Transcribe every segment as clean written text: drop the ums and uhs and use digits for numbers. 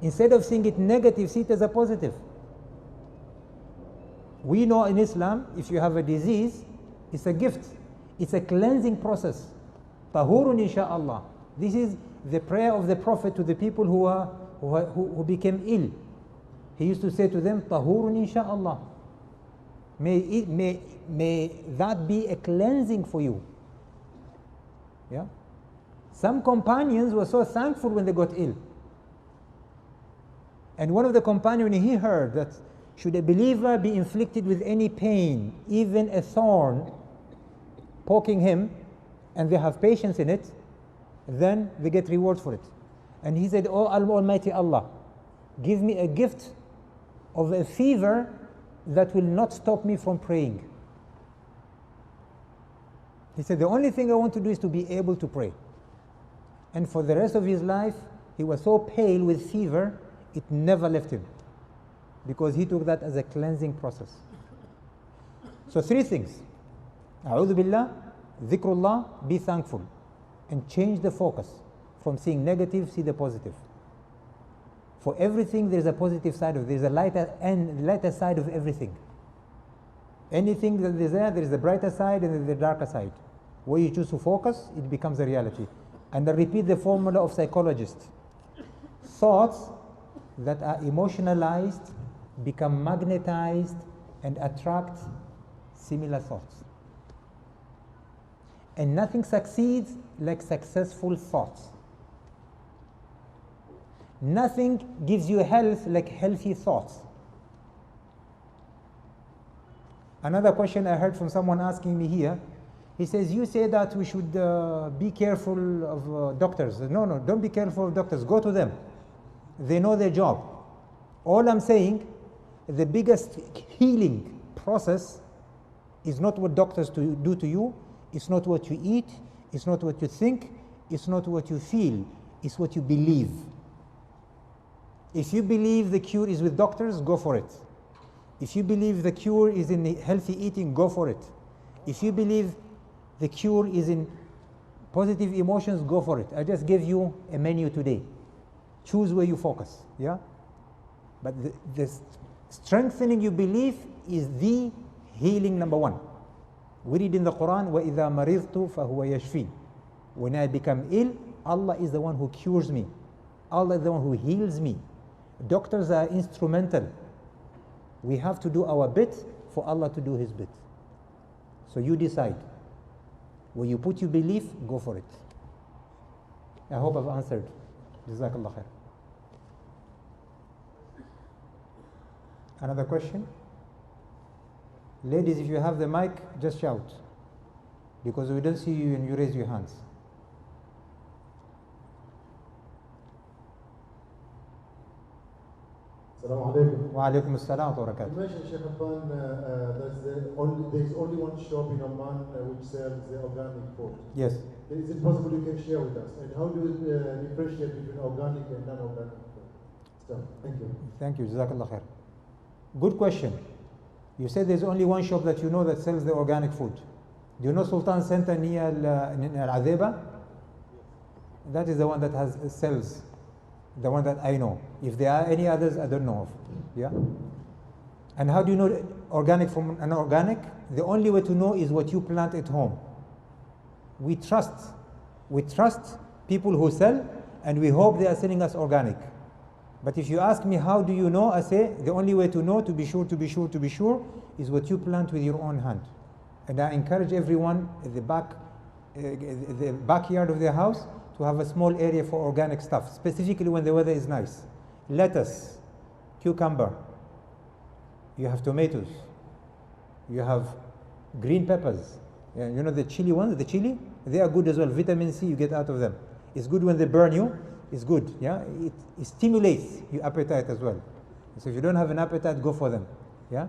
Instead of seeing it negative, see it as a positive. We know in Islam, if you have a disease, it's a gift. It's a cleansing process. Tahurun insha'Allah. This is the prayer of the Prophet to the people who became ill. He used to say to them, Tahurun insha'Allah. May that be a cleansing for you. Yeah? Some companions were so thankful when they got ill. And one of the companions, he heard that should a believer be inflicted with any pain, even a thorn poking him, and they have patience in it, then they get reward for it. And he said, Oh Almighty Allah, give me a gift of a fever that will not stop me from praying. He said, the only thing I want to do is to be able to pray. And for the rest of his life, he was so pale with fever, it never left him, because he took that as a cleansing process. So 3 things. A'udhu billah, dhikrullah, be thankful, and change the focus from seeing negative, see the positive. For everything there's a positive side of it. There's a lighter side of everything. Anything that is there is the brighter side and the darker side. Where you choose to focus, it becomes a reality. And I repeat the formula of psychologists. Thoughts that are emotionalized become magnetized and attract similar thoughts. And nothing succeeds like successful thoughts. Nothing gives you health like healthy thoughts. Another question I heard from someone asking me here, he says, you say that we should be careful of doctors. No, don't be careful of doctors. Go to them. They know their job. All I'm saying, the biggest healing process is not what doctors do to you. It's not what you eat. It's not what you think. It's not what you feel. It's what you believe. If you believe the cure is with doctors, go for it. If you believe the cure is in healthy eating, go for it. If you believe the cure is in positive emotions, go for it. I just gave you a menu today. Choose where you focus. Yeah? But the strengthening your belief is the healing number 1. We read in the Quran, وَإِذَا مَرِضْتُ فَهُوَ يَشْفِي. When I become ill, Allah is the one who cures me. Allah is the one who heals me. Doctors are instrumental. We have to do our bit for Allah to do His bit. So you decide. Where you put your belief, go for it. I hope I've answered. Jazakallah khair. Another question? Ladies, if you have the mic, just shout. Because we don't see you and you raise your hands. Assalamu alaikum. Wa alaikum assalam wa barakatuh. You mentioned, Sh.Khalfan, there's only one shop in Oman which sells the organic food. Yes. Is it possible you can share with us? And how do you differentiate between organic and non-organic stuff? Thank you. Thank you. Jazakallah khair. Good question. You said there's only one shop that you know that sells the organic food. Do you know Sultan Center near Al-Adheba? That is the one that sells. The one that I know. If there are any others, I don't know of. Yeah? And how do you know organic from inorganic? The only way to know is what you plant at home. We trust people who sell, and we hope they are selling us organic. But if you ask me how do you know, I say the only way to know, to be sure, is what you plant with your own hand. And I encourage everyone at the backyard of their house to have a small area for organic stuff, specifically when the weather is nice. Lettuce, cucumber, you have tomatoes, you have green peppers. Yeah, you know the chili ones, they are good as well. Vitamin C you get out of them. It's good when they burn you, it's good. Yeah, it stimulates your appetite as well. So if you don't have an appetite, go for them. Yeah,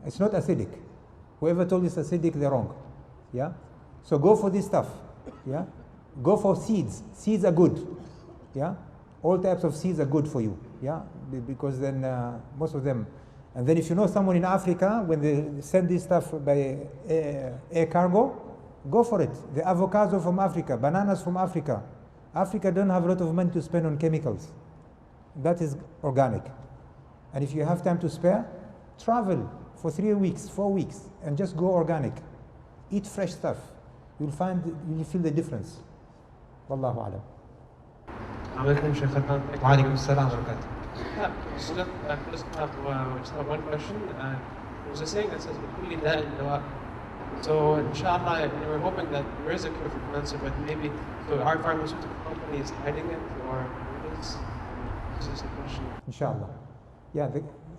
it's not acidic. Whoever told you it's acidic, they're wrong. Yeah, so go for this stuff. Yeah. Go for seeds. Seeds are good. Yeah, all types of seeds are good for you. Yeah, because then most of them. And then if you know someone in Africa, when they send this stuff by air cargo, go for it. The avocado from Africa, bananas from Africa. Africa don't have a lot of money to spend on chemicals. That is organic. And if you have time to spare, travel for 3 weeks, 4 weeks, and just go organic. Eat fresh stuff. You'll feel the difference. Wallahu alam. Alaikum Sh.Khalfan. Walaikum assalam wa barakatuh. Just have one question. There's a saying that says, "Kulli da'in dawa." So, inshallah, we're hoping that there is a cure for cancer, but maybe, so are pharmaceutical companies hiding it, or is this a question? Inshallah. Yeah,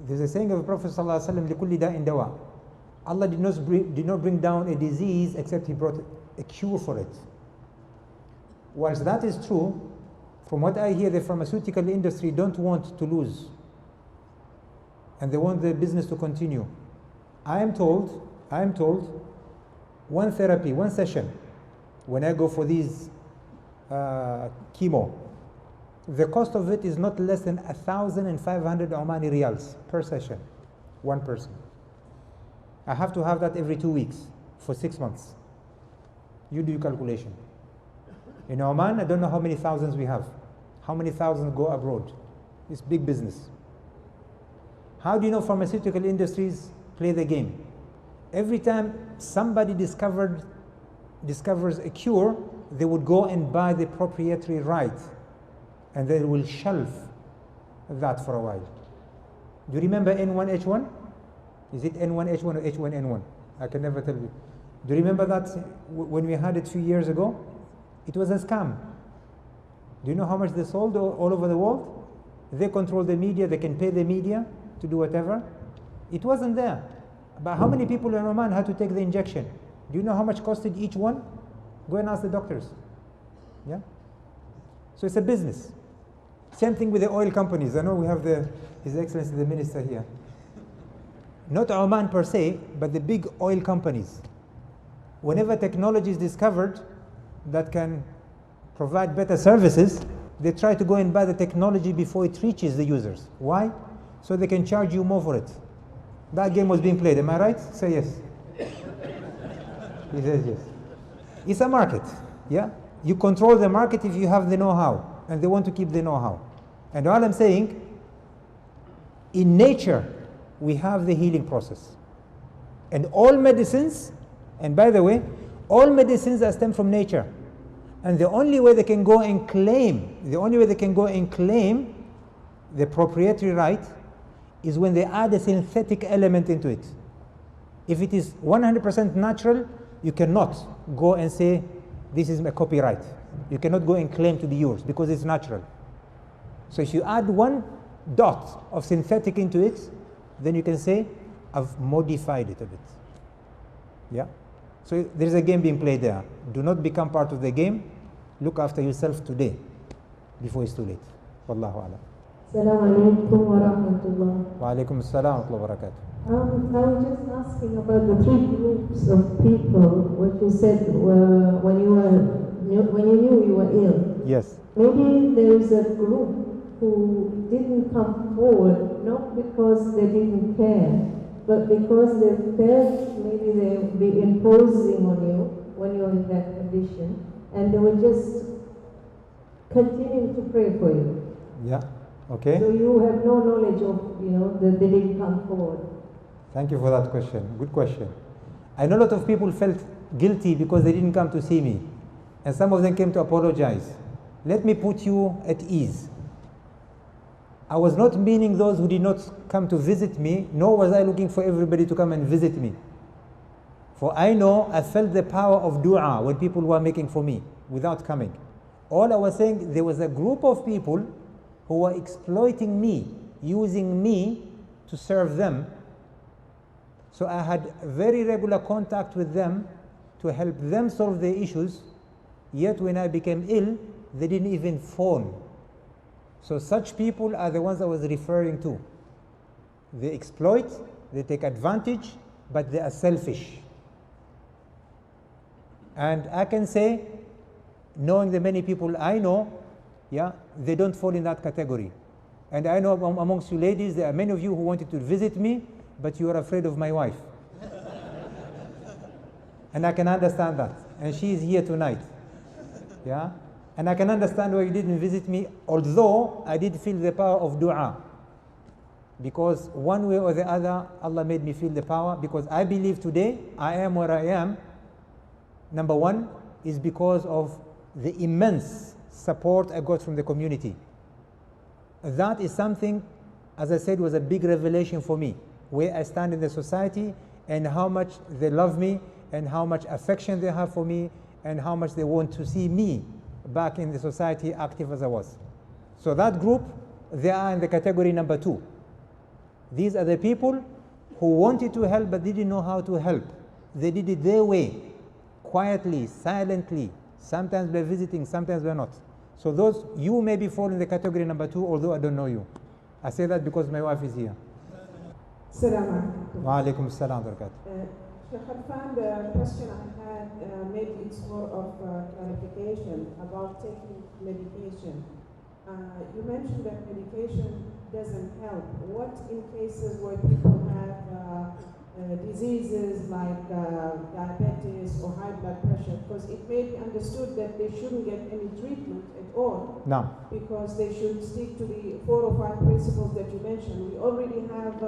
there's a saying of the Prophet ﷺ, لِكُلِّ دَاءٍ دَوَاءٍ. Allah did not bring down a disease except He brought a cure for it. Whilst that is true, from what I hear, the pharmaceutical industry don't want to lose. And they want the business to continue. I am told, one therapy, one session, when I go for these chemo, the cost of it is not less than 1,500 Omani riyals per session, one person. I have to have that every 2 weeks for 6 months. You do your calculation. In Oman, I don't know how many thousands we have. How many thousands go abroad? It's big business. How do you know pharmaceutical industries play the game? Every time somebody discovers a cure, they would go and buy the proprietary right, and they will shelf that for a while. Do you remember N1H1? Is it N1H1 or H1N1? I can never tell you. Do you remember that when we had it a few years ago? It was a scam. Do you know how much they sold all over the world? They control the media, they can pay the media to do whatever. It wasn't there. But how many people in Oman had to take the injection? Do you know how much costed each one? Go and ask the doctors. Yeah? So it's a business. Same thing with the oil companies. I know we have His Excellency the Minister here. Not Oman per se, but the big oil companies. Whenever technology is discovered that can provide better services, they try to go and buy the technology before it reaches the users. Why? So they can charge you more for it. That game was being played, am I right? Say yes. He says yes. It's a market, yeah? You control the market if you have the know-how, and they want to keep the know-how. And all I'm saying, in nature, we have the healing process. And all medicines, and by the way, all medicines are stemmed from nature. And the only way they can go and claim, the proprietary right is when they add a synthetic element into it. If it is 100% natural, you cannot go and say, this is my copyright. You cannot go and claim to be yours because it's natural. So if you add one dot of synthetic into it, then you can say, I've modified it a bit. Yeah? So there's a game being played there. Do not become part of the game. Look after yourself today, before it's too late. Wallahu alam. Assalamu alaikum wa rahmatullah. Wa alaikum assalam wa barakatuh. I was just asking about the 3 groups of people, what you said when you knew you were ill. Yes. Maybe there is a group who didn't come forward, not because they didn't care, but because they felt maybe they would be imposing on you when you're in that condition, and they were just continuing to pray for you. Yeah. Okay. So you have no knowledge of, that they didn't come forward. Thank you for that question. Good question. I know a lot of people felt guilty because they didn't come to see me. And some of them came to apologize. Let me put you at ease. I was not meaning those who did not come to visit me, nor was I looking for everybody to come and visit me. For I felt the power of dua when people were making for me without coming. All I was saying, there was a group of people who were exploiting me, using me to serve them. So I had very regular contact with them to help them solve their issues. Yet when I became ill, they didn't even phone. So such people are the ones I was referring to. They exploit, they take advantage, but they are selfish. And I can say, knowing the many people I know, they don't fall in that category. And I know amongst you ladies, there are many of you who wanted to visit me, but you are afraid of my wife. And I can understand that. And she is here tonight. Yeah? And I can understand why you didn't visit me, although I did feel the power of dua. Because one way or the other, Allah made me feel the power, because I believe today I am where I am. Number one is because of the immense support I got from the community. That is something, as I said, was a big revelation for me, where I stand in the society and how much they love me and how much affection they have for me and how much they want to see me back in the society active as I was. So that group, they are in the category number 2. These are the people who wanted to help but didn't know how to help. They did it their way, quietly, silently, sometimes by visiting, sometimes by not. So those, you maybe fall in the category number 2, although I don't know you. I say that because my wife is here. Assalamu alaikum. Wa alaikum assalam wa barakatuh. Sh.Khalfan, the question I had, maybe it's more of clarification about taking medication. You mentioned that medication doesn't help. What in cases where people have diseases like diabetes or high blood pressure? Because it may be understood that they shouldn't get any treatment at all. No. Because they should stick to the 4 or 5 principles that you mentioned. We already have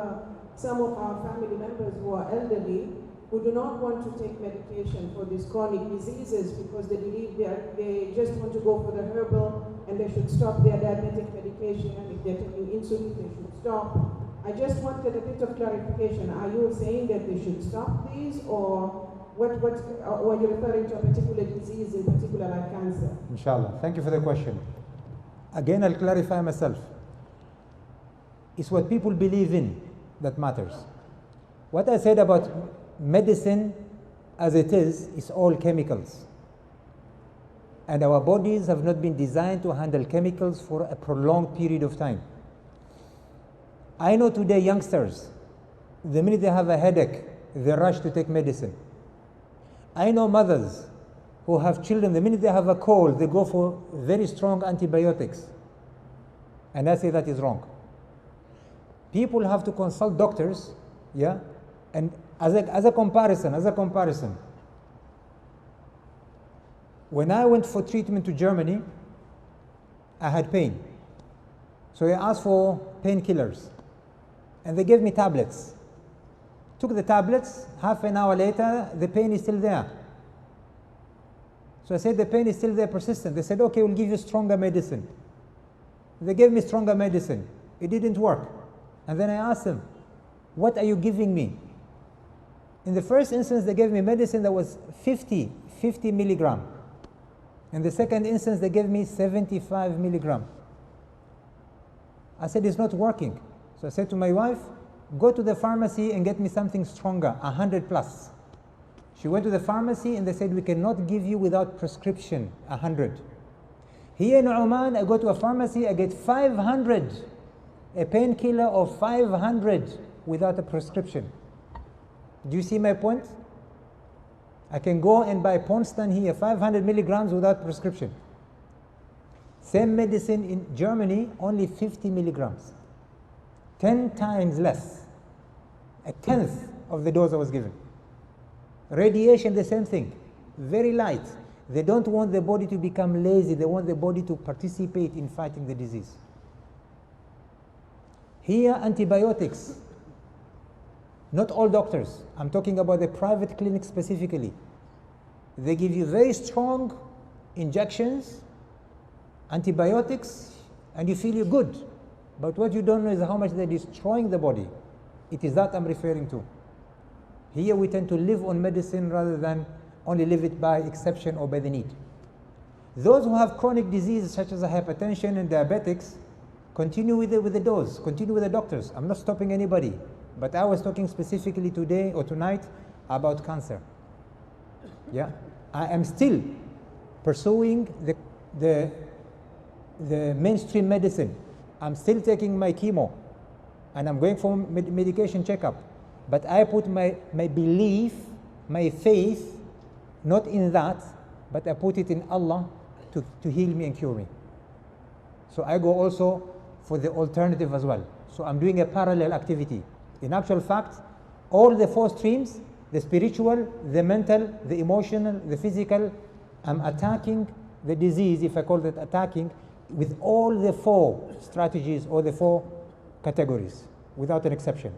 some of our family members who are elderly who do not want to take medication for these chronic diseases because they believe they just want to go for the herbal and they should stop their diabetic medication, and if they're taking insulin, they should stop. I just wanted a bit of clarification. Are you saying that they should stop these, or are you referring to a particular disease, in particular like cancer? Inshallah. Thank you for the question. Again, I'll clarify myself. It's what people believe in that matters. What I said about medicine as it is all chemicals. And our bodies have not been designed to handle chemicals for a prolonged period of time. I know today youngsters, the minute they have a headache, they rush to take medicine. I know mothers who have children, the minute they have a cold, they go for very strong antibiotics. And I say that is wrong. People have to consult doctors, yeah? And as a comparison, when I went for treatment to Germany, I had pain. So I asked for painkillers, and they gave me tablets. Took the tablets, half an hour later, the pain is still there. So I said, the pain is still there, persistent. They said, okay, we'll give you stronger medicine. They gave me stronger medicine. It didn't work. And then I asked them, what are you giving me? In the first instance, they gave me medicine that was 50 milligram. In the second instance, they gave me 75 milligram. I said, it's not working. So I said to my wife, go to the pharmacy and get me something stronger, 100 plus. She went to the pharmacy and they said, we cannot give you without prescription, 100. Here in Oman, I go to a pharmacy, I get 500, a painkiller of 500 without a prescription. Do you see my point? I can go and buy Ponstan here, 500 milligrams without prescription. Same medicine in Germany, only 50 milligrams. 10 times less. A tenth of the dose I was given. Radiation, the same thing. Very light. They don't want the body to become lazy. They want the body to participate in fighting the disease. Here, antibiotics. Not all doctors. I'm talking about the private clinic specifically. They give you very strong injections, antibiotics, and you feel you're good. But what you don't know is how much they're destroying the body. It is that I'm referring to. Here we tend to live on medicine rather than only live it by exception or by the need. Those who have chronic diseases such as hypertension and diabetics, continue with the dose, continue with the doctors. I'm not stopping anybody. But I was talking specifically today or tonight about cancer. Yeah, I am still pursuing the mainstream medicine. I'm still taking my chemo, and I'm going for medication checkup. But I put my belief, my faith, not in that, but I put it in Allah to heal me and cure me. So I go also for the alternative as well. So I'm doing a parallel activity. In actual fact, all the 4 streams, the spiritual, the mental, the emotional, the physical, I'm attacking the disease, if I call it attacking, with all the 4 strategies or the 4 categories, without an exception.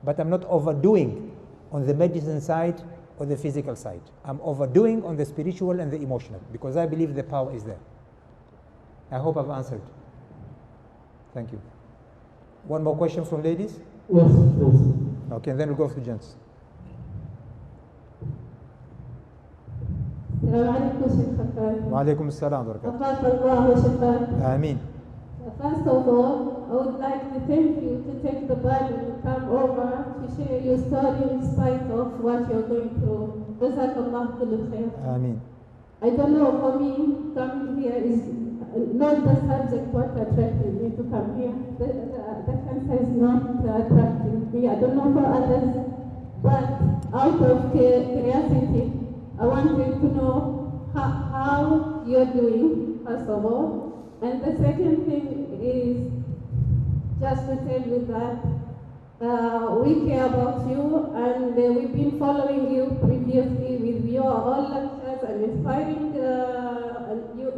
But I'm not overdoing on the medicine side or the physical side. I'm overdoing on the spiritual and the emotional, because I believe the power is there. I hope I've answered. Thank you. One more question from ladies? Yes, please. Okay, and then we'll go to gents. السلام عليكم شيخ خلفان. وعليكم السلام ورحمة الله. أطلق الله وشفاك. آمين. First of all, I would like to thank you to take the Bible to come over to share your story in spite of what you're going through. جزاك الله كل خير. آمين. I don't know, for me, coming here is not the subject what attracted me to come here. The cancer is not attracting me. I don't know for others, but out of curiosity, I wanted to know how you're doing, first of all. And the second thing is just to tell you that we care about you, and we've been following you previously with your all lectures and inspiring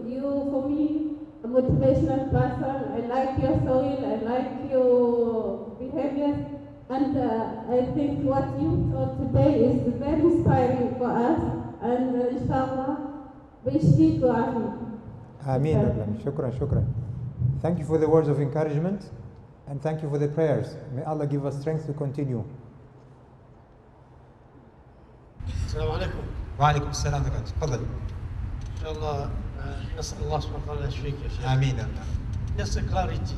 you for me, a motivational person. I like your soil, I like your behavior, and I think what you taught today is very inspiring for us, and inshallah, بيشفيك وعافيك. Ameen. Shukran, shukran. Thank you for the words of encouragement, and thank you for the prayers. May Allah give us strength to continue. السلام عليكم. وعليكم السلام ورحمة الله. تفضل. إن شاء الله نسأل الله سبحانه وتعالى يشفيك يا شيخ. آمين. Just a clarity.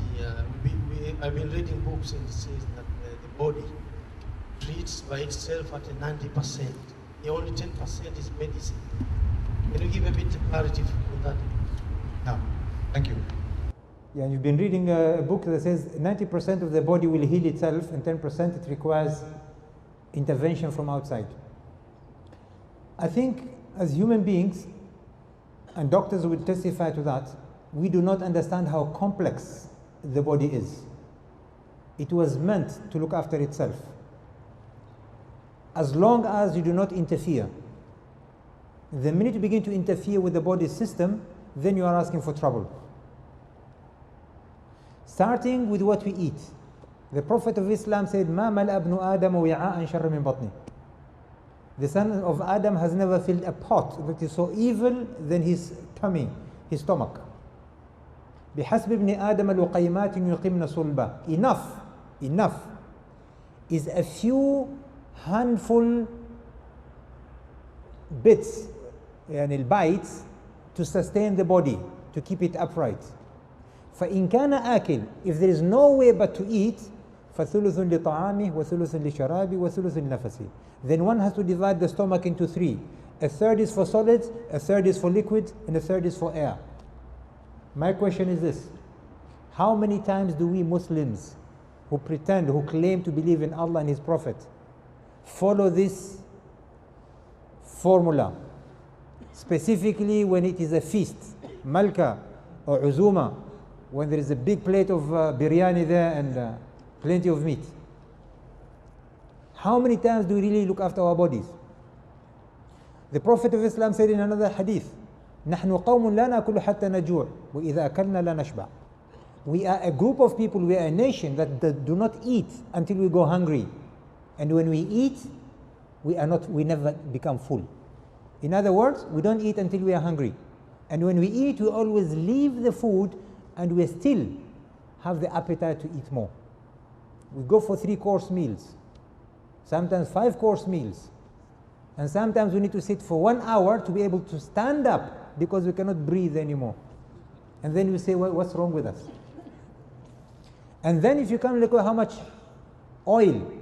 I've been reading books and it says that the body treats by itself at 90%. The only 10% is medicine. Can you give a bit of clarity on that? No. Thank you. Yeah, you've been reading a book that says 90% of the body will heal itself and 10% it requires intervention from outside. I think as human beings, and doctors will testify to that, we do not understand how complex the body is. It was meant to look after itself. As long as you do not interfere. The minute you begin to interfere with the body system, then you are asking for trouble. Starting with what we eat. The Prophet of Islam said, مَا مَلَأَ ابْنُ آدَمَ وِعَاءً شَرًّا مِنْ بَطْنِهِ. The son of Adam has never filled a pot that is so evil than his tummy, his stomach. بِحَسْبِ ابْنِ آدَمَ الْوَقَيْمَاتٍ يُقِمْنَ صُلْبًا. Enough is a few handful bits, and bites, to sustain the body, to keep it upright. فإن كان آكل, if there is no way but to eat, فثلث لطعامه وثلث لشرابه وثلث لنفسه. Then one has to divide the stomach into 3. A third is for solids, a third is for liquids, and a third is for air. My question is this: how many times do we Muslims who pretend, who claim to believe in Allah and His Prophet, follow this formula? Specifically when it is a feast, malka or uzuma, when there is a big plate of biryani there and plenty of meat. How many times do we really look after our bodies? The Prophet of Islam said in another hadith, نحن قوم لا نأكل حتى نجوع وإذا أكلنا لا نشبع. We are a group of people, we are a nation that do not eat until we go hungry. And when we eat, we never become full. In other words, we don't eat until we are hungry. And when we eat, we always leave the food and we still have the appetite to eat more. We go for 3-course meals, sometimes 5-course meals. And sometimes we need to sit for 1 hour to be able to stand up because we cannot breathe anymore. And then you say, well, what's wrong with us? And then if you come look at how much oil,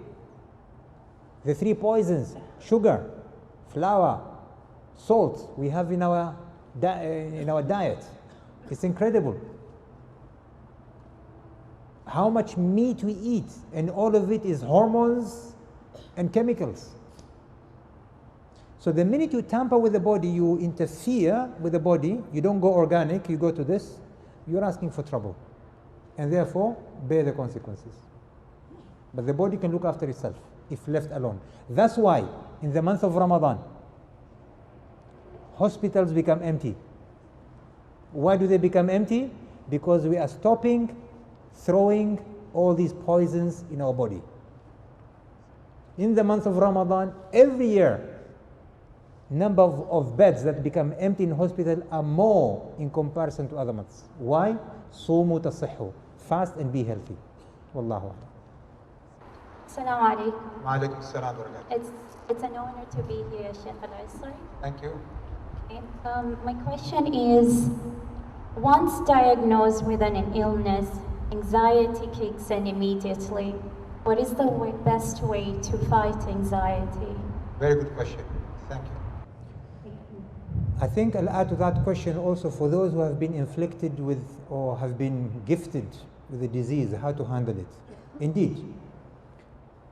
the 3 poisons, sugar, flour, salt we have in our diet. It's incredible. How much meat we eat, and all of it is hormones and chemicals. So the minute you tamper with the body, you interfere with the body, you don't go organic, you go to this, you're asking for trouble. And therefore, bear the consequences. But the body can look after itself if left alone. That's why in the month of Ramadan, hospitals become empty. Why do they become empty? Because we are stopping throwing all these poisons in our body. In the month of Ramadan, every year, number of beds that become empty in hospital are more in comparison to other months. Why? صوموا تصحوا. Fast and be healthy. Wallahu a'lam. Assalamu alaikum. Wa alaikum assalam wa barakatuh. It's an honor to be here, Sheikh Al Esry. Thank you. Okay. My question is, once diagnosed with an illness, anxiety kicks in immediately. What is the best way to fight anxiety? Very good question. Thank you. I think I'll add to that question also for those who have been inflicted with or have been gifted with the disease, how to handle it. Indeed,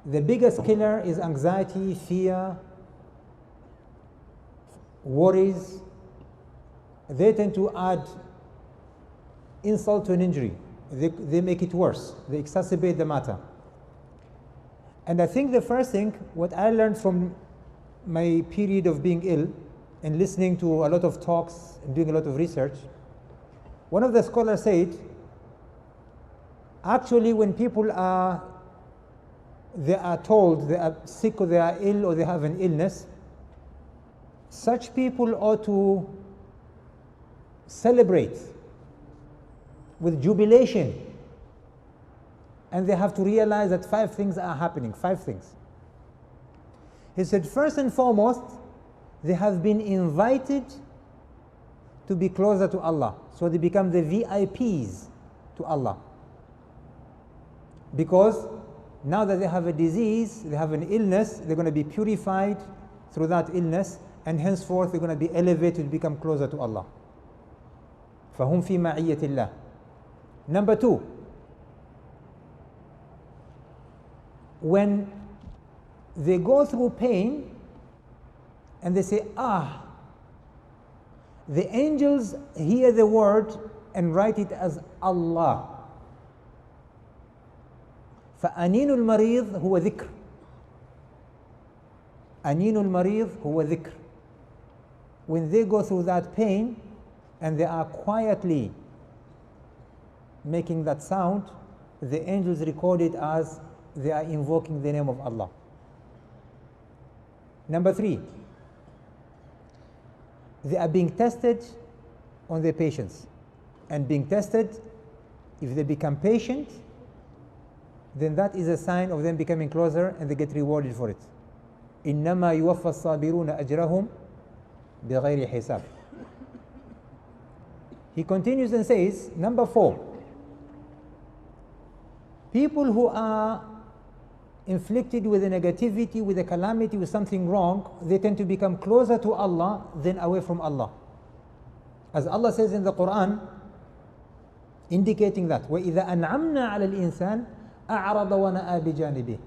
the biggest killer is anxiety, fear, worries. They tend to add insult to an injury. They make it worse. They exacerbate the matter. And I think the first thing, what I learned from my period of being ill and listening to a lot of talks and doing a lot of research, one of the scholars said, actually when people they are told they are sick or they are ill or they have an illness, such people ought to celebrate with jubilation. And they have to realize that 5 things are happening, 5 things. He said, first and foremost, they have been invited to be closer to Allah. So they become the VIPs to Allah. Because now that they have a disease, they have an illness, they're going to be purified through that illness, and henceforth they're going to be elevated to become closer to Allah. فَهُمْ فِي مَعِيَّةِ اللَّهِ. Number 2, when they go through pain and they say, the angels hear the word and write it as Allah. فأنين المريض هو ذكر. أنين المريض هو ذكر. When they go through that pain and they are quietly making that sound, the angels record it as they are invoking the name of Allah. Number 3, they are being tested on their patients. And being tested, if they become patient, then that is a sign of them becoming closer and they get rewarded for it. إِنَّمَا يُوَفَّى الصَّابِرُونَ أَجْرَهُمْ بِغَيْرِ حِسَابٍ. He continues and says, number 4, people who are inflicted with a negativity, with a calamity, with something wrong, they tend to become closer to Allah than away from Allah. As Allah says in the Quran, indicating that, وَإِذَا أَنْعَمْنَا عَلَى الْإِنسَانِ أَعْرَضَ وَنَأَى بِجَانِبِهِ.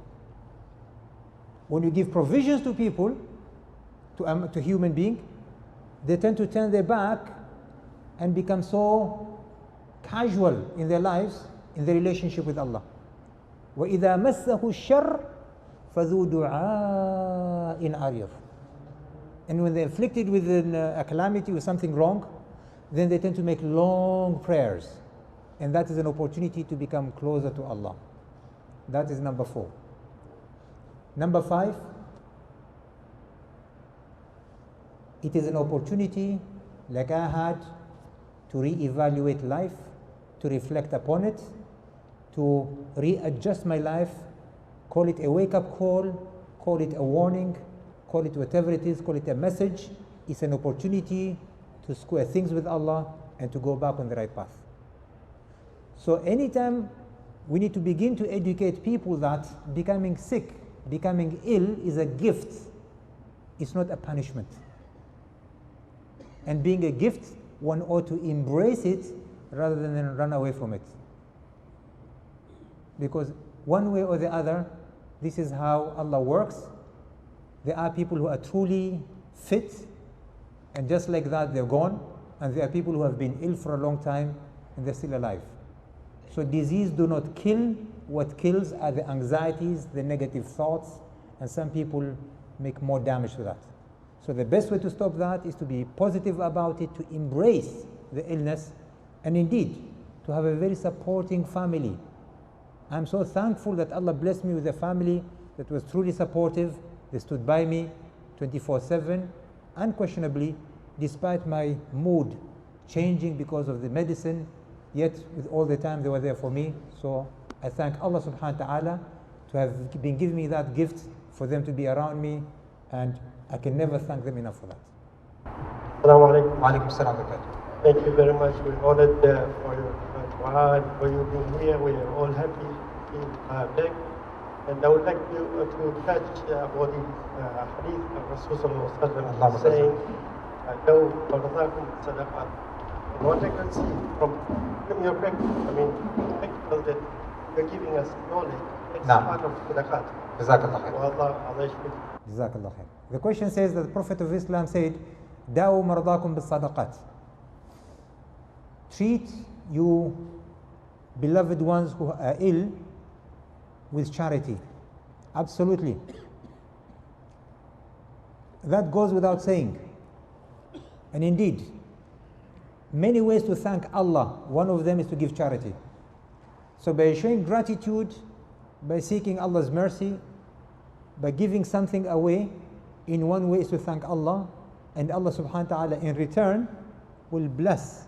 When you give provisions to people, to human being, they tend to turn their back and become so casual in their lives, in their relationship with Allah. وَإِذَا مَسَّهُ الشَّرُّ فَذُو دُعَاءٍ عَرِيضٍ. And when they're afflicted with a calamity, with something wrong, then they tend to make long prayers. And that is an opportunity to become closer to Allah. That is number 4. Number 5, it is an opportunity, like I had, to re-evaluate life, to reflect upon it, to readjust my life, call it a wake-up call it a warning, call it whatever it is, call it a message. It's an opportunity to square things with Allah and to go back on the right path. So anytime we need to begin to educate people that becoming sick, becoming ill is a gift. It's not a punishment. And being a gift, one ought to embrace it rather than run away from it. Because one way or the other, this is how Allah works. There are people who are truly fit, and just like that they're gone, and there are people who have been ill for a long time and they're still alive. So disease do not kill. What kills are the anxieties, the negative thoughts, and some people make more damage to that. So the best way to stop that is to be positive about it, to embrace the illness, and indeed to have a very supporting family. I'm so thankful that Allah blessed me with a family that was truly supportive. They stood by me 24/7, unquestionably, despite my mood changing because of the medicine, yet with all the time they were there for me. So I thank Allah subhanahu wa ta'ala to have been giving me that gift for them to be around me, and I can never thank them enough for that. Assalamu alaikum. Wa alaikum assalam wa barakatuh. Thank you very much. We're honored for your dua and for you being here. We are all happy in back. And I would like you to touch what the hadith of Rasulullah is saying, لو فرضاكم صدقات. And what I can see from your practice, practical that you're giving us knowledge, it's part of sadaqat. Jazakallah khair. Allah yashfik. Jazakallah khair. The question says that the Prophet of Islam said, Da'u mardakum bis sadaqat. Treat you beloved ones who are ill with charity. Absolutely. That goes without saying. And indeed, many ways to thank Allah. One of them is to give charity. So by showing gratitude, by seeking Allah's mercy, by giving something away, in one way is to thank Allah, and Allah subhanahu wa ta'ala in return will bless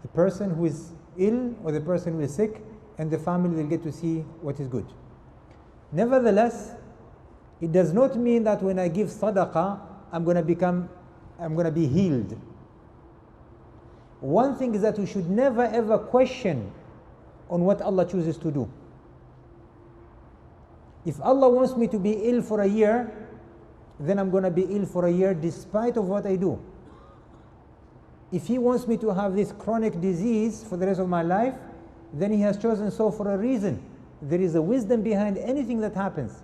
the person who is ill or the person who is sick, and the family will get to see what is good. Nevertheless, it does not mean that when I give sadaqah, I'm going to be healed. One thing is that we should never ever question on what Allah chooses to do. If Allah wants me to be ill for a year, then I'm going to be ill for a year despite of what I do. If He wants me to have this chronic disease for the rest of my life, then He has chosen so for a reason. There is a wisdom behind anything that happens.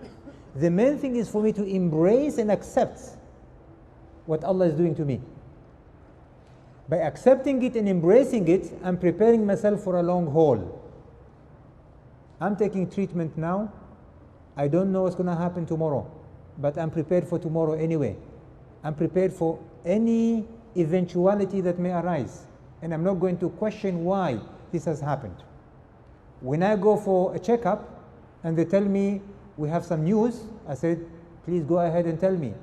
The main thing is for me to embrace and accept what Allah is doing to me. By accepting it and embracing it, I'm preparing myself for a long haul. I'm taking treatment now. I don't know what's going to happen tomorrow, but I'm prepared for tomorrow anyway. I'm prepared for any eventuality that may arise, and I'm not going to question why this has happened. When I go for a checkup and they tell me we have some news, I said, please go ahead and tell me.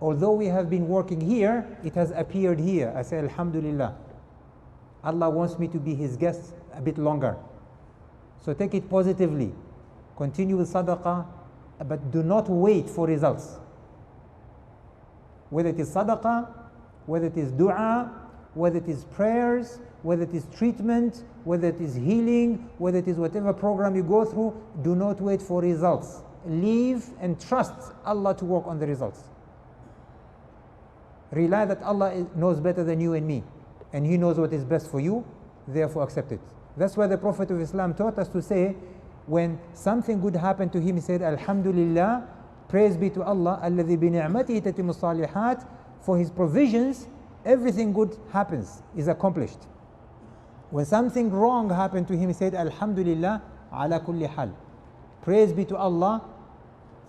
Although we have been working here, it has appeared here. I say, Alhamdulillah. Allah wants me to be His guest a bit longer. So take it positively. Continue with sadaqah, but do not wait for results. Whether it is sadaqah, whether it is dua, whether it is prayers, whether it is treatment, whether it is healing, whether it is whatever program you go through, do not wait for results. Leave and trust Allah to work on the results. Rely that Allah knows better than you and me, and He knows what is best for you, therefore accept it. That's why the Prophet of Islam taught us to say, when something good happened to him, he said, Alhamdulillah, praise be to Allah, alladhi bi ni'matihi tatimmu salihat, for His provisions, everything good happens, is accomplished. When something wrong happened to him, he said, Alhamdulillah, ala kulli hal. Praise be to Allah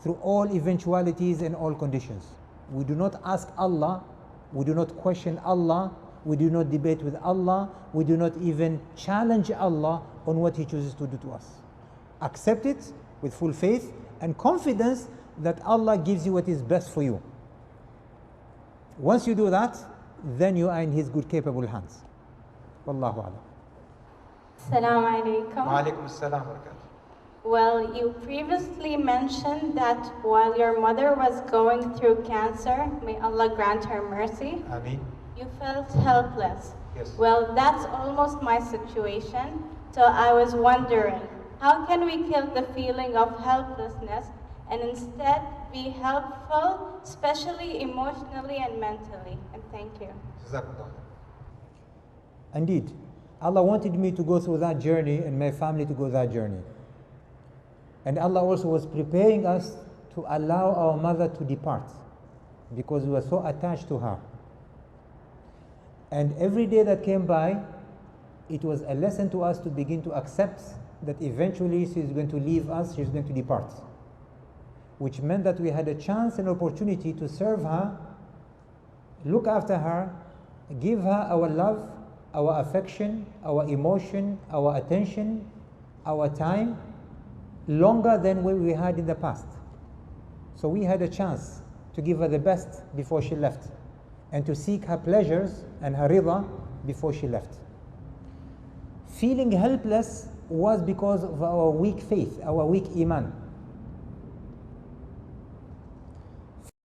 through all eventualities and all conditions. We do not ask Allah, we do not question Allah, we do not debate with Allah, we do not even challenge Allah on what He chooses to do to us. Accept it with full faith and confidence that Allah gives you what is best for you. Once you do that, then you are in His good, capable hands. Wallahu a'lam. Assalamu alaikum. Wa alaikum assalam wa barakatuh. Well, you previously mentioned that while your mother was going through cancer, may Allah grant her mercy, Ameen. you felt helpless. Yes. Well, that's almost my situation. So I was wondering, how can we kill the feeling of helplessness and instead be helpful, especially emotionally and mentally? And thank you. Jazakallah. Indeed, Allah wanted me to go through that journey and my family to go that journey. And Allah also was preparing us to allow our mother to depart because we were so attached to her. And every day that came by, it was a lesson to us to begin to accept that eventually she is going to leave us, she is going to depart. Which meant that we had a chance and opportunity to serve her, look after her, give her our love, our affection, our emotion, our attention, our time, longer than what we had in the past. So we had a chance to give her the best before she left, and to seek her pleasures and her rida before she left. Feeling helpless was because of our weak faith, our weak iman.